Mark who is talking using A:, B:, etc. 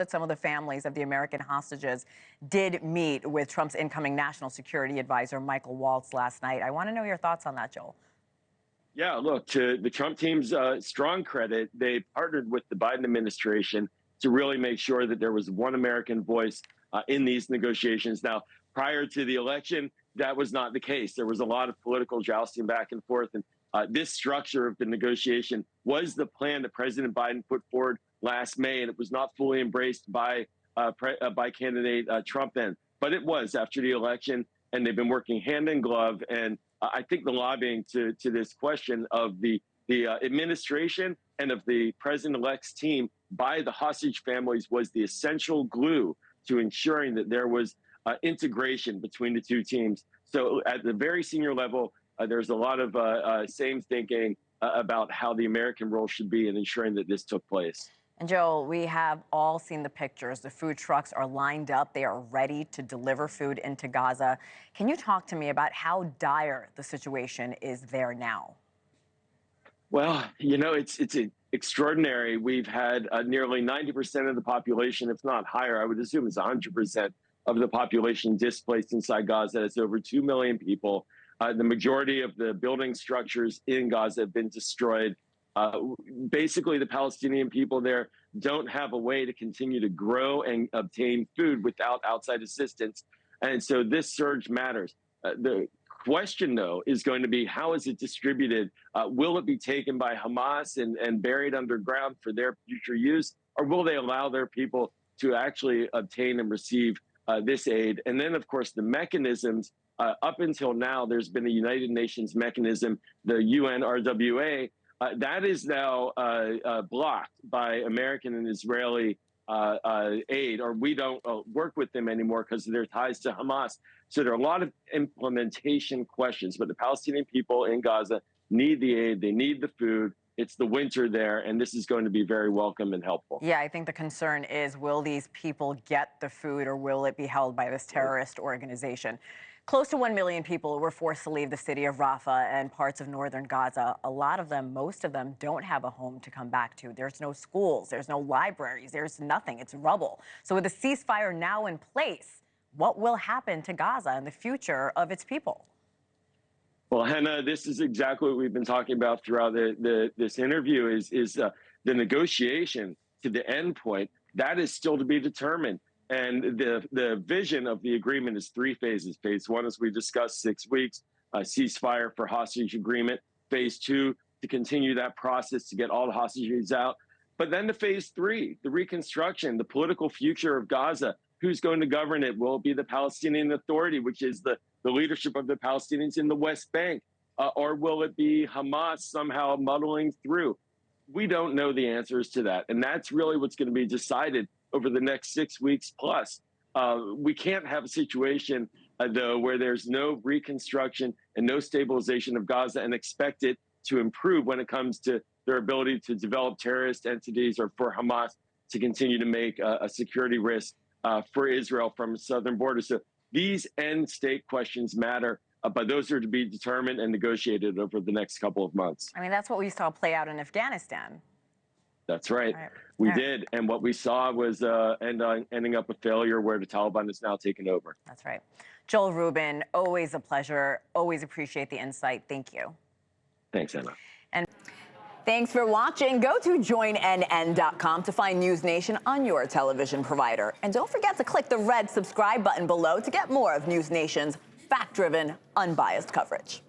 A: that some of the families of the American hostages did meet with Trump's incoming national security advisor, Michael Waltz, last night. I want to know your thoughts on that, Joel.
B: Yeah, look, to the Trump team's strong credit, they partnered with the Biden administration to really make sure that there was one American voice in these negotiations. Now, prior to the election, that was not the case. There was a lot of political jousting back and forth. And this structure of the negotiation was the plan that President Biden put forward last May, and it was not fully embraced by candidate Trump then. But it was after the election, and they've been working hand in glove. And I think the lobbying to this question of the administration and of the president-elect's team by the hostage families was the essential glue to ensuring that there was integration between the two teams. So at the very senior level, there's a lot of same thinking about how the American role should be in ensuring that this took place.
A: And Joel, we have all seen the pictures. The food trucks are lined up. They are ready to deliver food into Gaza. Can you talk to me about how dire the situation is there now?
B: Well, you know, it's extraordinary. We've had nearly 90% of the population, if not higher, I would assume it's 100% of the population displaced inside Gaza. It's over 2 million people. The majority of the building structures in Gaza have been destroyed. Basically, the Palestinian people there don't have a way to continue to grow and obtain food without outside assistance. And so this surge matters. The question, though, is going to be how is it distributed? Will it be taken by Hamas and buried underground for their future use? Or will they allow their people to actually obtain and receive this aid? And then, of course, the mechanisms. Up until now, there's been a United Nations mechanism, the UNRWA, that is now blocked by American and Israeli aid, or we don't work with them anymore because of their ties to Hamas. So there are a lot of implementation questions, but the Palestinian people in Gaza need the aid, they need the food. It's the winter there, and this is going to be very welcome and helpful.
A: Yeah, I think the concern is, will these people get the food, or will it be held by this terrorist organization? Close to 1 million people were forced to leave the city of Rafah and parts of northern Gaza. A lot of them, most of them, don't have a home to come back to. There's no schools, there's no libraries, there's nothing. It's rubble. So with the ceasefire now in place, what will happen to Gaza and the future of its people?
B: Well, Hena, this is exactly what we've been talking about throughout this interview is the negotiation to the end point. That is still to be determined. And the vision of the agreement is 3 phases. Phase 1, as we discussed, 6 weeks, ceasefire for hostage agreement. Phase 2, to continue that process to get all the hostages out. But then to phase 3, the reconstruction, the political future of Gaza. Who's going to govern it? Will it be the Palestinian Authority, which is the leadership of the Palestinians in the West Bank? Or will it be Hamas somehow muddling through? We don't know the answers to that. And that's really what's going to be decided over the next 6 weeks plus. We can't have a situation, though, where there's no reconstruction and no stabilization of Gaza and expect it to improve when it comes to their ability to develop terrorist entities or for Hamas to continue to make a security risk for Israel from its southern border. So these end state questions matter, but those are to be determined and negotiated over the next couple of months.
A: I mean, that's what we saw play out in Afghanistan.
B: That's right. We did. And what we saw was ending up a failure where the Taliban is now taken over.
A: That's right. Joel Rubin, always a pleasure. Always appreciate the insight. Thank you.
B: Thanks, Hena.
A: And thanks for watching. Go to joinnn.com to find NewsNation on your television provider. And don't forget to click the red subscribe button below to get more of NewsNation's fact-driven, unbiased coverage.